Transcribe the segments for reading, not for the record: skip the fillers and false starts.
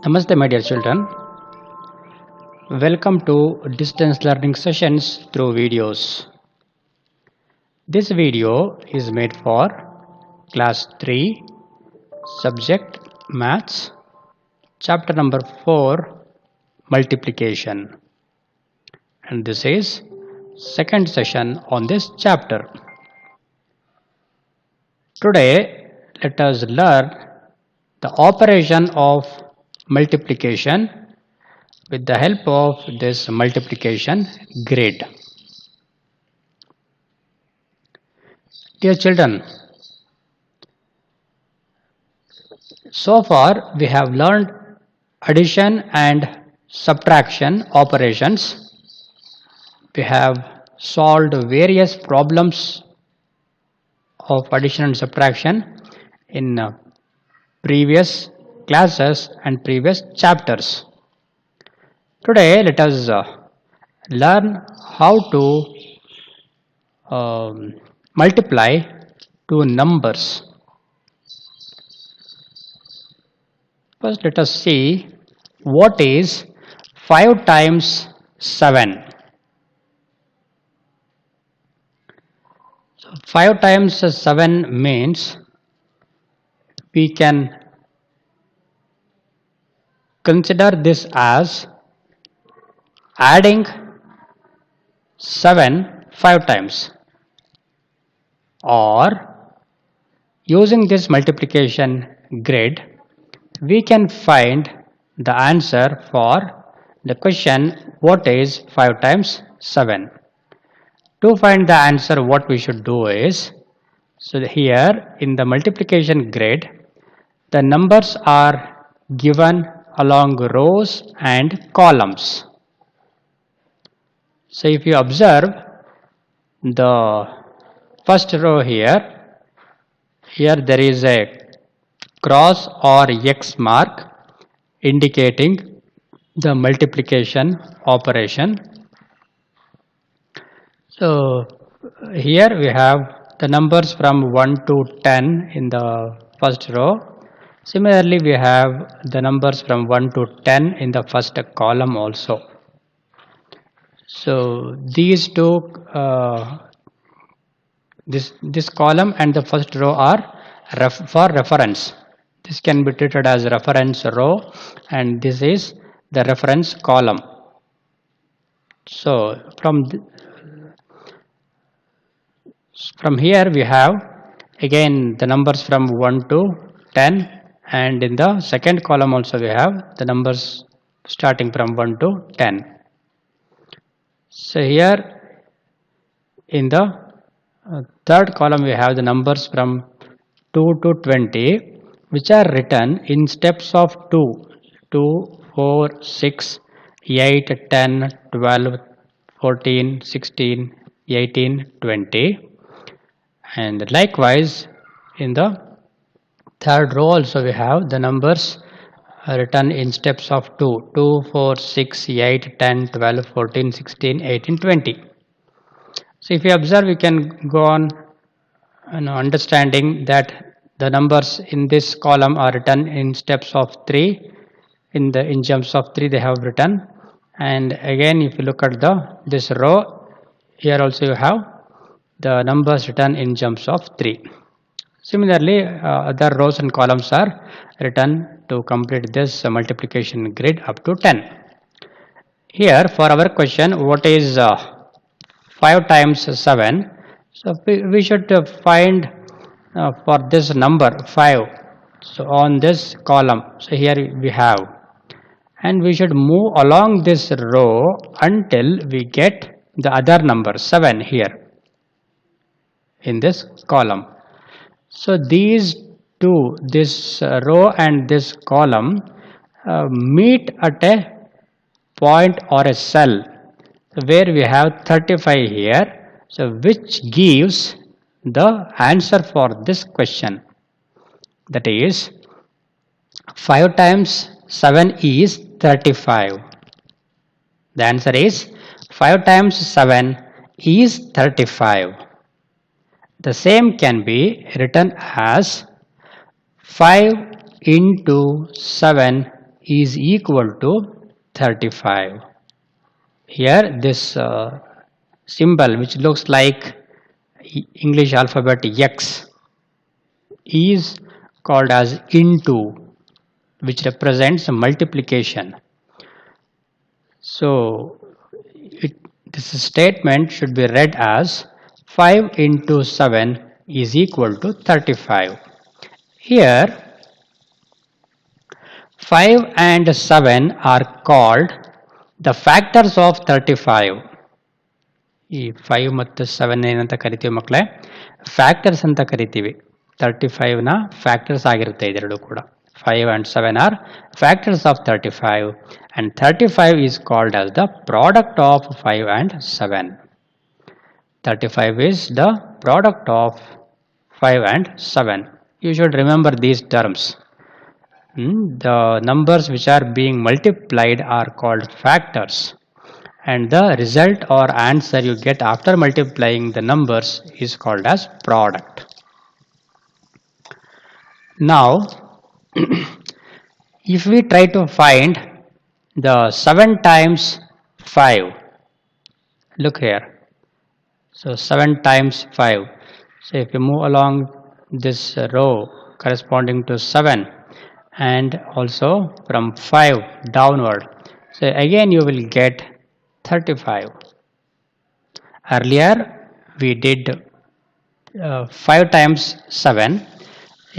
Namaste, my dear children. Welcome to distance learning sessions through videos. This video is made for class 3, subject maths, chapter number 4, multiplication. And this is second session on this chapter. Today, let us learn the operation of multiplication with the help of this multiplication grid. Dear children, so far we have learned addition and subtraction operations. We have solved various problems of addition and subtraction in previous classes and previous chapters. Today let us learn how to multiply two numbers. First let us see what is 5 times 7. So 5 times 7 means we can consider this as adding 7 5 times, or using this multiplication grid we can find the answer for the question what is 5 times 7. To find the answer, what we should do is, so here in the multiplication grid the numbers are given along rows and columns. So if you observe the first row here there is a cross or X mark indicating the multiplication operation. So here we have the numbers from 1 to 10 in the first row. Similarly, we have the numbers from 1 to 10 in the first column also. So these two, this column and the first row are for reference. This can be treated as reference row and this is the reference column. So from here we have again the numbers from 1 to 10, and in the second column also we have the numbers starting from 1 to 10. So here in the third column we have the numbers from 2 to 20 which are written in steps of 2, 4, 6, 8, 10, 12, 14, 16, 18, 20. And likewise in the third row also we have the numbers written in steps of 2, 4, 6, 8, 10, 12, 14, 16, 18, 20. So if you observe, you can go on understanding that the numbers in this column are written in steps of 3, in jumps of 3 they have written. And again if you look at this row, here also you have the numbers written in jumps of 3. Similarly, other rows and columns are written to complete this multiplication grid up to 10. Here for our question, what is 5 times 7? So we should find for this number 5. So on this column, so here we have, and we should move along this row until we get the other number 7 here in this column. So these two, this row and this column meet at a point or a cell where we have 35 here, so which gives the answer for this question, that is 5 times 7 is 35. The answer is 5 times 7 is 35. The same can be written as 5 into 7 is equal to 35. Here this symbol which looks like English alphabet X is called as into, which represents multiplication. So this statement should be read as 5 into 7 is equal to 35. Here 5 and 7 are called the factors of 35. ಈ 5 ಮತ್ತು 7 ಏನಂತ ಕರಿತೀವಿ ಮಕ್ಕಳೇ, factors ಅಂತ ಕರಿತೀವಿ. 35ನ factors ಆಗಿರುತ್ತೆ ಇದೆರಡು ಕೂಡ. 5 and 7 are factors of 35 and 35 is called as the product of 5 and 7. 35 is the product of 5 and 7. You should remember these terms. The numbers which are being multiplied are called factors, and the result or answer you get after multiplying the numbers is called as product. Now if we try to find the 7 times 5, look here. So 7 times 5. So if you move along this row corresponding to 7 and also from 5 downward, so again you will get 35. Earlier we did 5 times 7.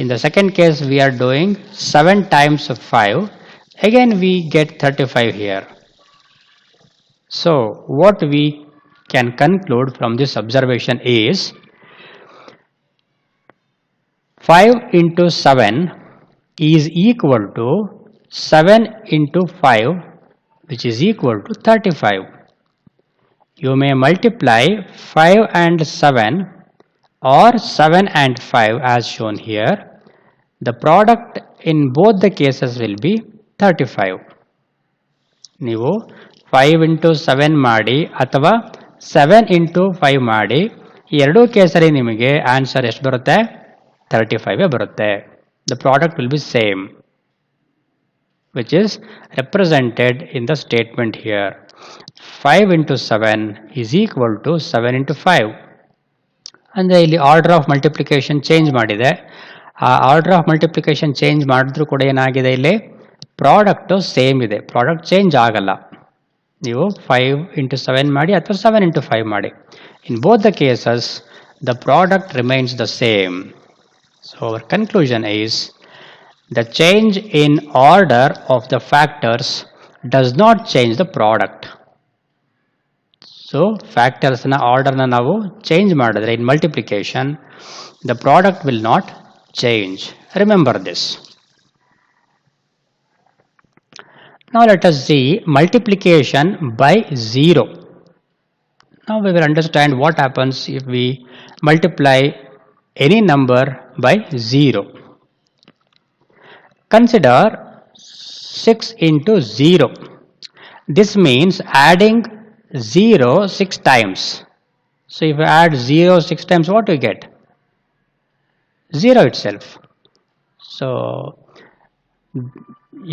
In the second case we are doing 7 times 5. Again we get 35 here. So what we can conclude from this observation is 5 into 7 is equal to 7 into 5, which is equal to 35. You may multiply 5 and 7 or 7 and 5 as shown here. The product in both the cases will be 35. ನೀವು 5 into 7 ಮಾಡಿ ಅಥವಾ 7 into 5 ಮಾಡಿ, ಈ ಎರಡೂ ಕೇಸಲ್ಲಿ ನಿಮಗೆ answer ಎಷ್ಟು ಬರುತ್ತೆ? 35 ಬರುತ್ತೆ. The product will be same, which is represented in the statement here. 5 into 7 is equal to 7 into 5. ಅಂದರೆ ಇಲ್ಲಿ ಆರ್ಡರ್ ಆಫ್ ಮಲ್ಟಿಪ್ಲಿಕೇಶನ್ ಚೇಂಜ್ ಮಾಡಿದೆ. ಆ ಆರ್ಡರ್ ಆಫ್ ಮಲ್ಟಿಪ್ಲಿಕೇಶನ್ ಚೇಂಜ್ ಮಾಡಿದ್ರೂ ಕೂಡ ಏನಾಗಿದೆ, ಇಲ್ಲಿ ಪ್ರಾಡಕ್ಟು ಸೇಮ್ ಇದೆ, ಪ್ರಾಡಕ್ಟ್ ಚೇಂಜ್ ಆಗಲ್ಲ. ನೀವು 5 into 7 ಮಾಡಿ ಅಥವಾ 7 into 5 ಮಾಡಿ, in both the cases the product remains the same. So our conclusion is the change in order of the factors does not change the product. So factors na order na ನಾವು change ಮಾಡಿದ್ರೆ in multiplication, the product will not change. Remember this. Now let us see multiplication by 0. Now we will understand what happens if we multiply any number by 0. Consider 6 into 0. This means adding 0 6 times. So if you add 0 6 times, what do you get? 0 itself. So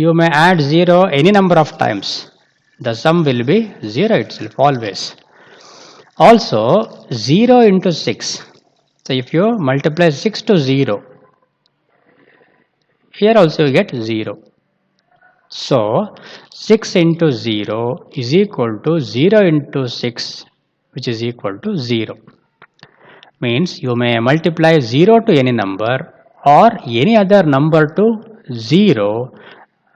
you may add 0 any number of times. The sum will be 0 itself always. Also 0 into 6. So if you multiply 6 to 0, here also you get 0. So 6 into 0 is equal to 0 into 6, which is equal to 0. Means you may multiply 0 to any number or any other number to 0,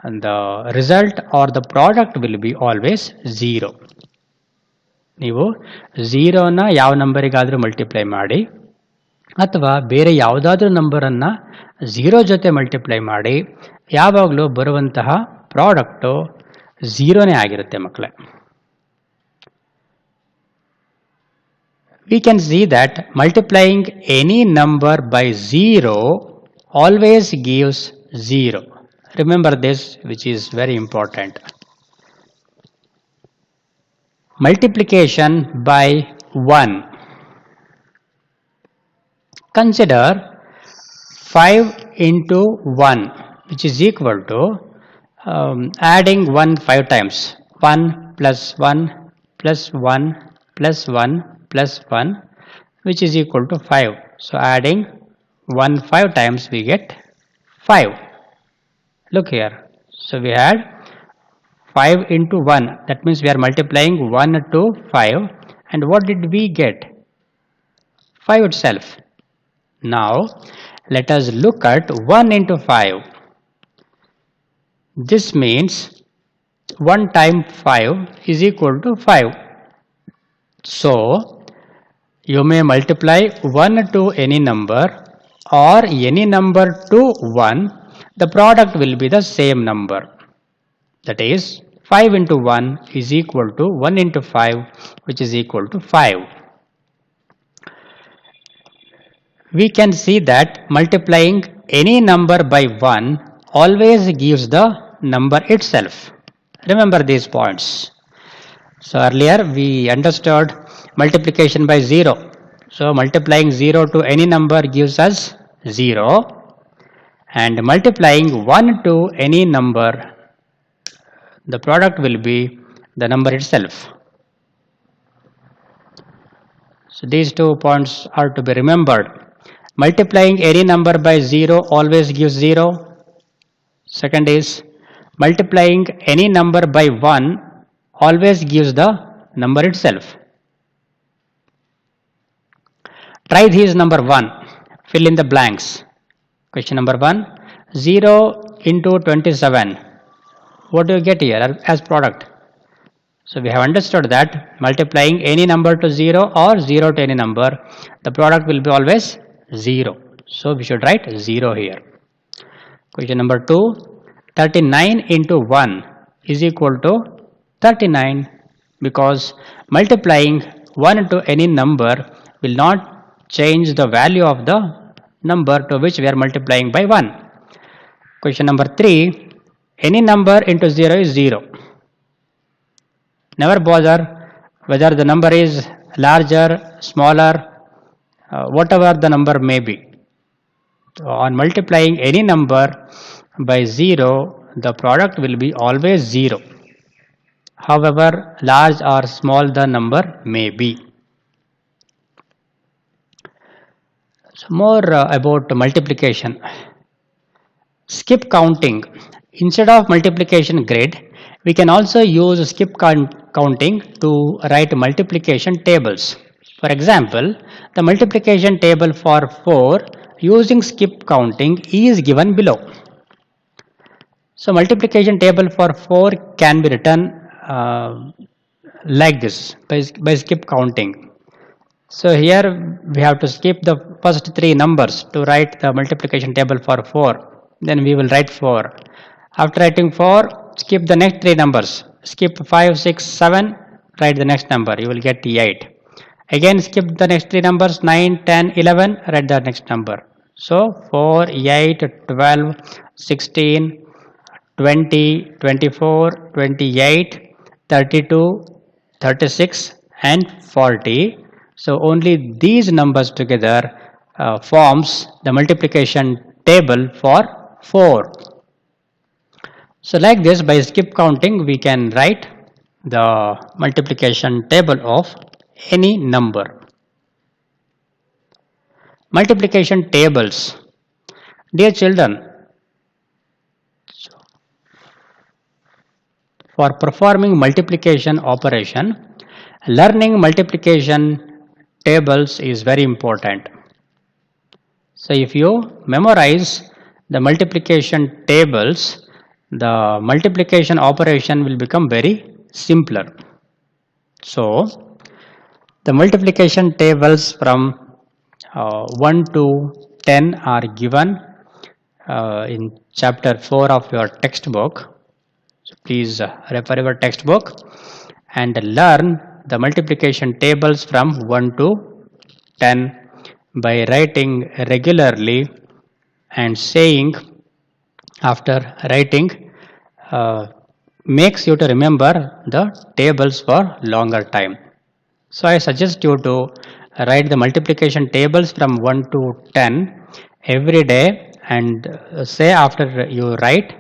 and the result or the product will be always 0. ನೀವು 0ನ ಯಾವ ನಂಬರಿಗಾದರೂ multiply ಮಾಡಿ ಅಥವಾ ಬೇರೆ ಯಾವುದಾದ್ರೂ ನಂಬರನ್ನು 0 ಜೊತೆ multiply ಮಾಡಿ, ಯಾವಾಗಲೂ ಬರುವಂತಹ ಪ್ರಾಡಕ್ಟು 0ನೇ ಆಗಿರುತ್ತೆ ಮಕ್ಕಳೇ. We can see that multiplying any number by 0 always gives 0. Remember this, which is very important. Multiplication by 1. Consider 5 into 1, which is equal to adding 1 5 times. 1 plus 1 plus 1 plus 1 plus 1, which is equal to 5. So adding 1 5 times we get 5. Look here. So we had 5 into 1. That means we are multiplying 1 to 5. And what did we get? 5 itself. Now let us look at 1 into 5. This means 1 times 5 is equal to 5. So you may multiply 1 to any number or any number to 1. The product will be the same number. That is 5 into 1 is equal to 1 into 5, which is equal to 5. We can see that multiplying any number by 1 always gives the number itself. Remember these points. So earlier we understood multiplication by 0. So multiplying 0 to any number gives us 0, and multiplying 1 to any number, the product will be the number itself. So these 2 points are to be remembered. Multiplying any number by 0 always gives 0. Second is multiplying any number by 1 always gives the number itself. Try these. Number 1. Fill in the blanks. Question number 1. 0 into 27. What do you get here as product? So we have understood that multiplying any number to 0 or 0 to any number, the product will be always 0. So we should write 0 here. Question number 2. 39 into 1 is equal to 39, because multiplying 1 to any number will not change the value of the number to which we are multiplying by 1. Question number 3. Any number into 0 is 0. Never bother whether the number is larger, smaller, whatever the number may be. On multiplying any number by 0, the product will be always 0, however large or small the number may be. So more about multiplication. Skip counting. Instead of multiplication grid, we can also use skip counting to write multiplication tables. For example, the multiplication table for 4 using skip counting is given below. So multiplication table for 4 can be written like this by skip counting. So here we have to skip the first 3 numbers to write the multiplication table for 4. Then we will write 4. After writing 4, skip the next 3 numbers. Skip 5, 6, 7, write the next number. You will get 8. Again skip the next 3 numbers, 9, 10, 11, write the next number. So 4, 8, 12, 16, 20, 24, 28, 32, 36 and 40. So only these numbers together forms the multiplication table for 4. So like this, by skip counting we can write the multiplication table of any number. Multiplication tables. Dear children, for performing multiplication operation, learning multiplication tables is very important. So if you memorize the multiplication tables, the multiplication operation will become very simpler. So the multiplication tables from 1 to 10 are given in chapter 4 of your textbook. So please refer your textbook and learn the multiplication tables from 1 to 10 by writing regularly and saying after writing makes you to remember the tables for longer time. So I suggest you to write the multiplication tables from 1 to 10 every day, and say after you write,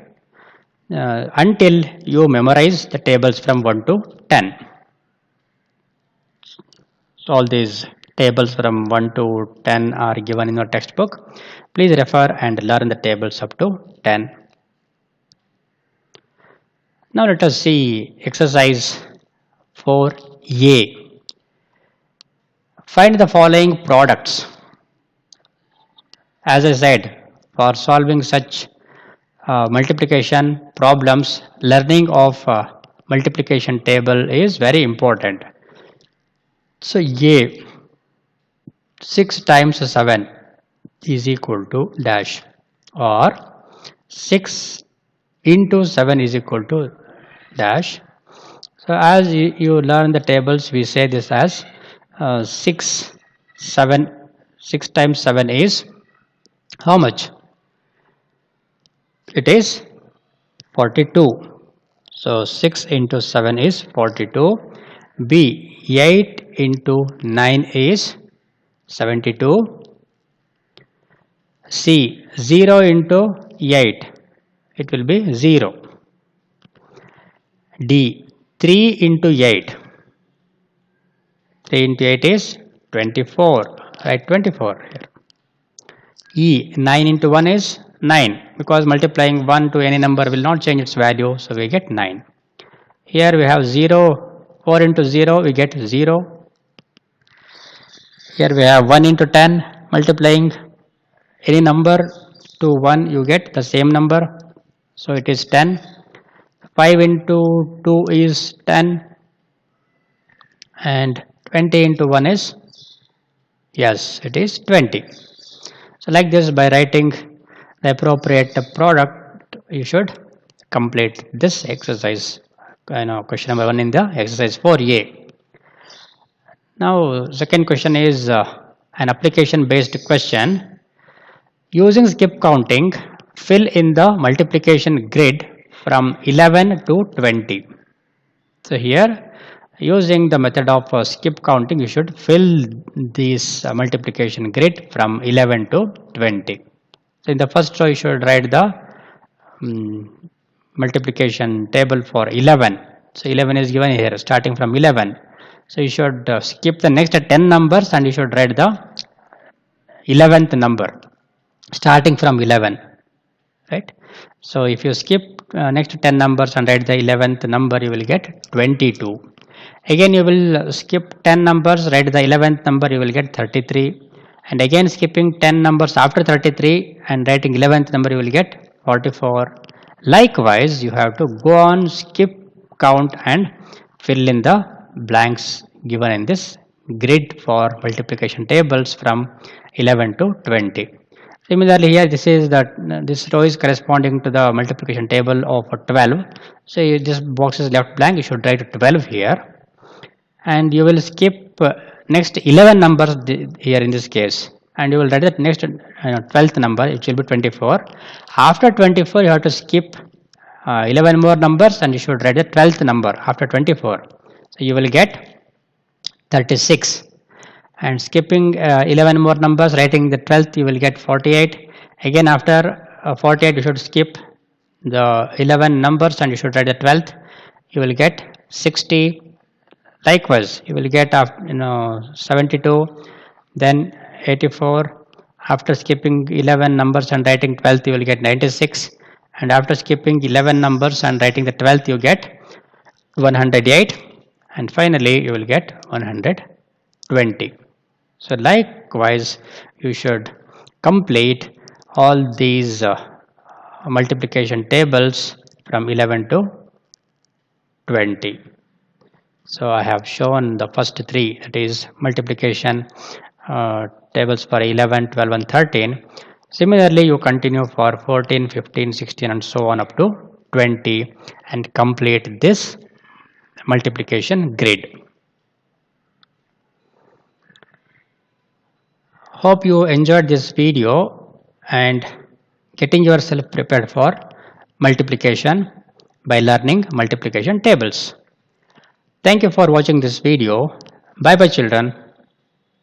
until you memorize the tables from 1 to 10. So all these tables from 1 to 10 are given in your textbook. Please refer and learn the tables up to 10. Now let us see exercise 4a. Find the following products. As I said, for solving such multiplication problems, learning of multiplication table is very important. So A, 6 times 7 is equal to dash, or 6 into 7 is equal to dash. So as you learn the tables, we say this as 6 times 7 is how much? It is 42. So 6 into 7 is 42. B, 8 into 9 is 72. C, 0 into 8, it will be 0. D, 3 into 8. 3 into 8 is 24. Write 24 here. E, 9 into 1 is 9, because multiplying 1 to any number will not change its value, so we get 9. Here we have 0, 4 into 0 we get 0. Here we have 1 into 10, multiplying any number to 1 you get the same number, so it is 10. 5 into 2 is 10, and 20 into 1 is, yes, it is 20. So like this, by writing the appropriate product, you should complete this exercise. Question number 1 in the exercise 4a. Now second question is an application based question. Using skip counting, fill in the multiplication grid from 11 to 20. So here, using the method of skip counting, you should fill this multiplication grid from 11 to 20. So in the first row, you should write the multiplication table for 11. So 11 is given here, starting from 11. So you should skip the next 10 numbers and you should write the 11th number, starting from 11, right? So if you skip next 10 numbers and write the 11th number, you will get 22. Again you will skip 10 numbers, write the 11th number, you will get 33. And again skipping 10 numbers after 33 and writing 11th number, you will get 44. Likewise, you have to go on, skip count and fill in the blanks given in this grid for multiplication tables from 11 to 20. Similarly, here this row is corresponding to the multiplication table of 12. So this box is left blank. You should write 12 here, and you will skip next 11 numbers here in this case, and you will write the next 12th number, which will be 24. After 24, you have to skip 11 more numbers, and you should write the 12th number after 24. So you will get 36. And skipping 11 more numbers, writing the 12th, you will get 48. Again after 48, you should skip the 11 numbers and you should write the 12th, you will get 60. Likewise, you will get 72, then 84. After skipping 11 numbers and writing 12th, you will get 96. And after skipping 11 numbers and writing the 12th, you get 108. And finally, you will get 120. So likewise, you should complete all these multiplication tables from 11 to 20. So I have shown the first three, that is multiplication tables for 11, 12 and 13. Similarly, you continue for 14, 15, 16 and so on up to 20 and complete this multiplication grid. Hope you enjoyed this video and getting yourself prepared for multiplication by learning multiplication tables. Thank you for watching this video. Bye bye children.